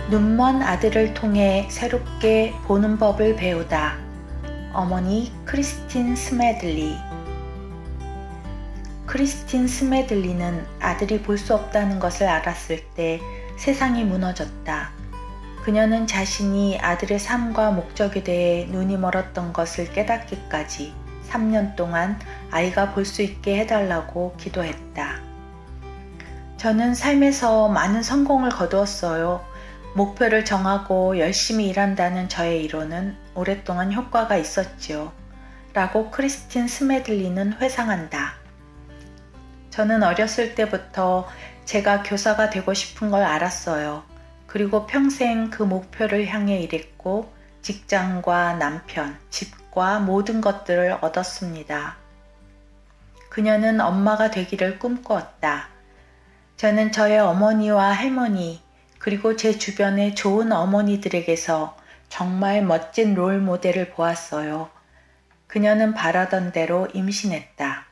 눈먼 아들을 통해 새롭게 보는 법을 배우다. 어머니 크리스틴 스매들리. 크리스틴 스매들리는 아들이 볼 수 없다는 것을 알았을 때 세상이 무너졌다. 그녀는 자신이 아들의 삶과 목적에 대해 눈이 멀었던 것을 깨닫기까지 3년 동안 아이가 볼 수 있게 해달라고 기도했다. 저는 삶에서 많은 성공을 거두었어요. 목표를 정하고 열심히 일한다는 저의 이론은 오랫동안 효과가 있었지요. 라고 크리스틴 스매들리는 회상한다. 저는 어렸을 때부터 제가 교사가 되고 싶은 걸 알았어요. 그리고 평생 그 목표를 향해 일했고 직장과 남편, 집과 모든 것들을 얻었습니다. 그녀는 엄마가 되기를 꿈꾸었다. 저는 저의 어머니와 할머니, 그리고 제 주변의 좋은 어머니들에게서 정말 멋진 롤 모델을 보았어요. 그녀는 바라던 대로 임신했다.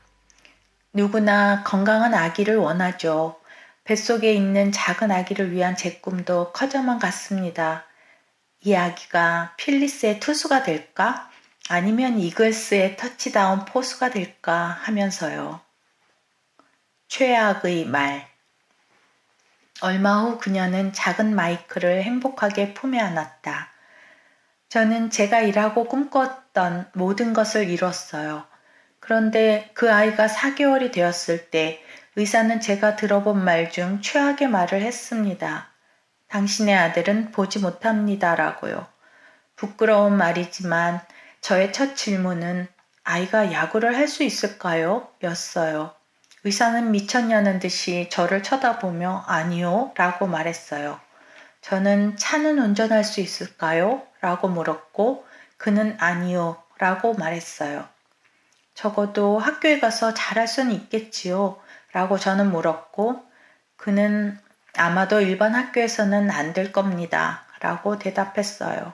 누구나 건강한 아기를 원하죠. 뱃속에 있는 작은 아기를 위한 제 꿈도 커져만 갔습니다. 이 아기가 필리스의 투수가 될까? 아니면 이글스의 터치다운 포수가 될까 하면서요. 최악의 말. 얼마 후 그녀는 작은 마이클을 행복하게 품에 안았다. 저는 제가 일하고 꿈꿨던 모든 것을 이뤘어요. 그런데 그 아이가 4개월이 되었을 때 의사는 제가 들어본 말 중 최악의 말을 했습니다. 당신의 아들은 보지 못합니다. 라고요. 부끄러운 말이지만 저의 첫 질문은 아이가 야구를 할 수 있을까요? 였어요. 의사는 미쳤냐는 듯이 저를 쳐다보며 아니요 라고 말했어요. 저는 차는 운전할 수 있을까요? 라고 물었고 그는 아니요 라고 말했어요. 적어도 학교에 가서 잘할 수는 있겠지요? 라고 저는 물었고 그는 아마도 일반 학교에서는 안 될 겁니다. 라고 대답했어요.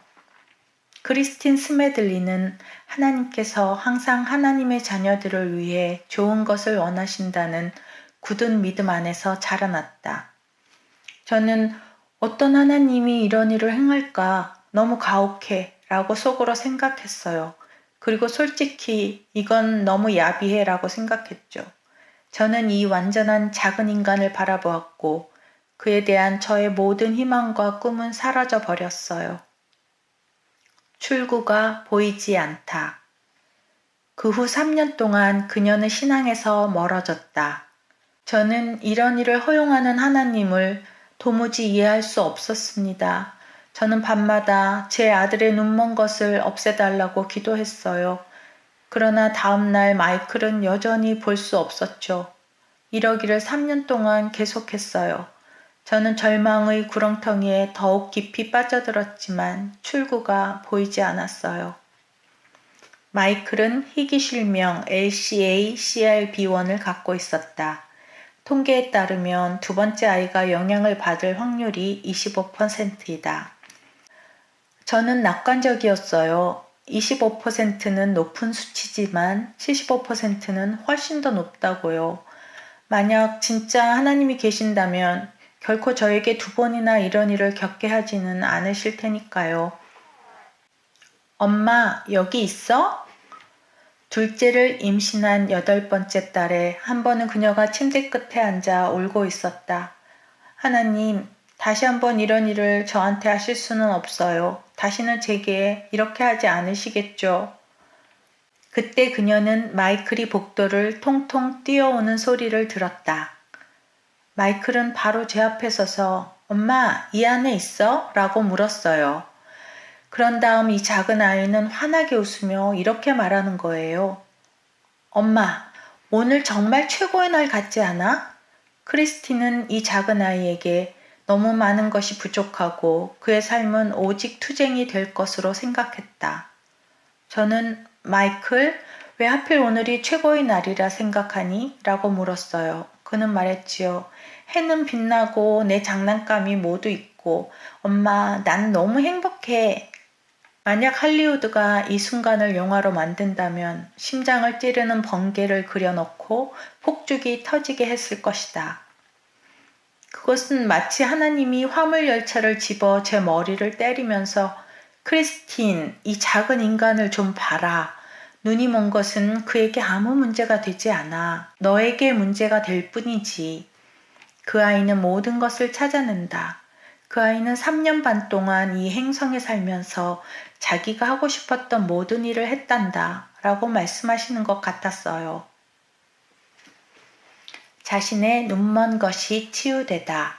크리스틴 스매들리는 하나님께서 항상 하나님의 자녀들을 위해 좋은 것을 원하신다는 굳은 믿음 안에서 자라났다. 저는 어떤 하나님이 이런 일을 행할까 너무 가혹해 라고 속으로 생각했어요. 그리고 솔직히 이건 너무 야비해 라고 생각했죠. 저는 이 완전한 작은 인간을 바라보았고 그에 대한 저의 모든 희망과 꿈은 사라져 버렸어요. 출구가 보이지 않다. 그 후 3년 동안 그녀는 신앙에서 멀어졌다. 저는 이런 일을 허용하는 하나님을 도무지 이해할 수 없었습니다. 저는 밤마다 제 아들의 눈먼 것을 없애달라고 기도했어요. 그러나 다음날 마이클은 여전히 볼 수 없었죠. 이러기를 3년 동안 계속했어요. 저는 절망의 구렁텅이에 더욱 깊이 빠져들었지만 출구가 보이지 않았어요. 마이클은 희귀실명 LCA-CRB1을 갖고 있었다. 통계에 따르면 두 번째 아이가 영향을 받을 확률이 25%이다. 저는 낙관적이었어요. 25%는 높은 수치지만 75%는 훨씬 더 높다고요. 만약 진짜 하나님이 계신다면 결코 저에게 2번이나 이런 일을 겪게 하지는 않으실 테니까요. 엄마, 여기 있어? 둘째를 임신한 8번째 딸에 한 번은 그녀가 침대 끝에 앉아 울고 있었다. 하나님, 다시 한번 이런 일을 저한테 하실 수는 없어요. 다시는 제게 이렇게 하지 않으시겠죠? 그때 그녀는 마이클이 복도를 통통 뛰어오는 소리를 들었다. 마이클은 바로 제 앞에 서서 엄마, 이 안에 있어? 라고 물었어요. 그런 다음 이 작은 아이는 환하게 웃으며 이렇게 말하는 거예요. 엄마, 오늘 정말 최고의 날 같지 않아? 크리스틴은 이 작은 아이에게 너무 많은 것이 부족하고 그의 삶은 오직 투쟁이 될 것으로 생각했다. 저는 마이클, 왜 하필 오늘이 최고의 날이라 생각하니? 라고 물었어요. 그는 말했지요. 해는 빛나고 내 장난감이 모두 있고 엄마, 난 너무 행복해. 만약 할리우드가 이 순간을 영화로 만든다면 심장을 찌르는 번개를 그려넣고 폭죽이 터지게 했을 것이다. 그것은 마치 하나님이 화물 열차를 집어 제 머리를 때리면서 크리스틴, 이 작은 인간을 좀 봐라. 눈이 먼 것은 그에게 아무 문제가 되지 않아. 너에게 문제가 될 뿐이지. 그 아이는 모든 것을 찾아낸다. 그 아이는 3년 반 동안 이 행성에 살면서 자기가 하고 싶었던 모든 일을 했단다. 라고 말씀하시는 것 같았어요. 자신의 눈먼 것이 치유되다.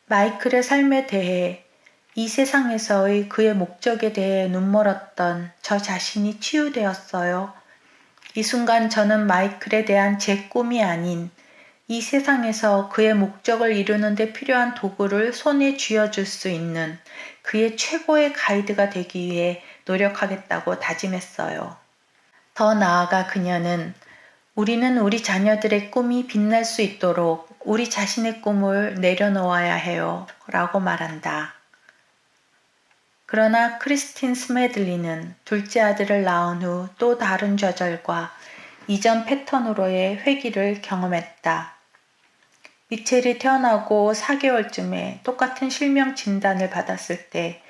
마이클의 삶에 대해, 이 세상에서의 그의 목적에 대해 눈멀었던 저 자신이 치유되었어요. 이 순간 저는 마이클에 대한 제 꿈이 아닌 이 세상에서 그의 목적을 이루는 데 필요한 도구를 손에 쥐어줄 수 있는 그의 최고의 가이드가 되기 위해 노력하겠다고 다짐했어요. 더 나아가 그녀는 우리는 우리 자녀들의 꿈이 빛날 수 있도록 우리 자신의 꿈을 내려놓아야 해요. 라고 말한다. 그러나 크리스틴 스매들리는 둘째 아들을 낳은 후 또 다른 좌절과 이전 패턴으로의 회귀를 경험했다. 미첼이 태어나고 4개월쯤에 똑같은 실명 진단을 받았을 때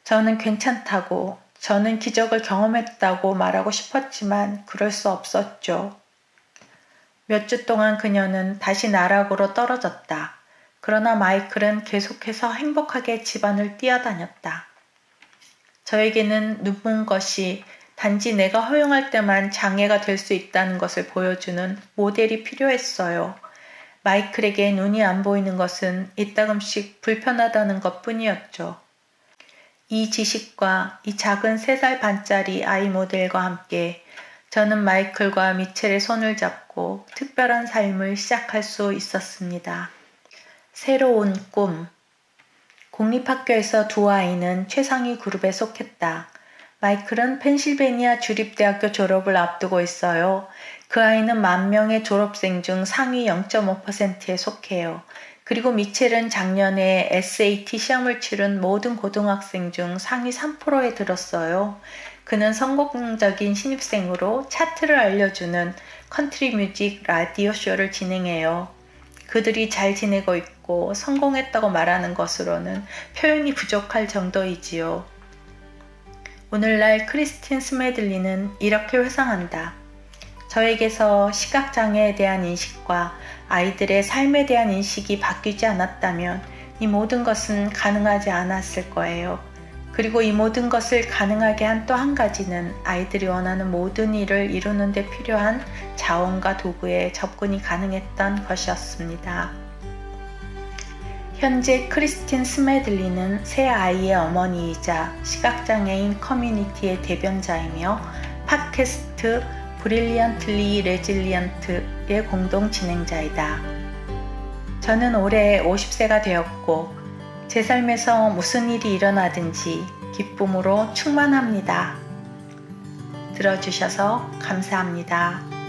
저는 괜찮다고, 저는 기적을 경험했다고 말하고 싶었지만 그럴 수 없었죠. 몇 주 동안 그녀는 다시 나락으로 떨어졌다. 그러나 마이클은 계속해서 행복하게 집안을 뛰어다녔다. 저에게는 눈먼 것이 단지 내가 허용할 때만 장애가 될 수 있다는 것을 보여주는 모델이 필요했어요. 마이클에게 눈이 안 보이는 것은 이따금씩 불편하다는 것 뿐이었죠. 이 지식과 이 작은 3살 반짜리 아이 모델과 함께 저는 마이클과 미첼의 손을 잡고 특별한 삶을 시작할 수 있었습니다. 새로운 꿈. 공립학교에서 두 아이는 최상위 그룹에 속했다. 마이클은 펜실베니아 주립대학교 졸업을 앞두고 있어요. 그 아이는 10,000명의 졸업생 중 상위 0.5%에 속해요. 그리고 미첼은 작년에 SAT 시험을 치른 모든 고등학생 중 상위 3%에 들었어요. 그는 성공적인 신입생으로 차트를 알려주는 컨트리 뮤직 라디오 쇼를 진행해요. 그들이 잘 지내고 있고 성공했다고 말하는 것으로는 표현이 부족할 정도이지요. 오늘날 크리스틴 스매들리는 이렇게 회상한다. 저에게서 시각장애에 대한 인식과 아이들의 삶에 대한 인식이 바뀌지 않았다면 이 모든 것은 가능하지 않았을 거예요. 그리고 이 모든 것을 가능하게 한 또 한 가지는 아이들이 원하는 모든 일을 이루는 데 필요한 자원과 도구에 접근이 가능했던 것이었습니다. 현재 크리스틴 스매들리는 세 아이의 어머니이자 시각장애인 커뮤니티의 대변자이며 팟캐스트 브릴리언틀리 레질리언트의 공동 진행자이다. 저는 올해 50세가 되었고 제 삶에서 무슨 일이 일어나든지 기쁨으로 충만합니다. 들어주셔서 감사합니다.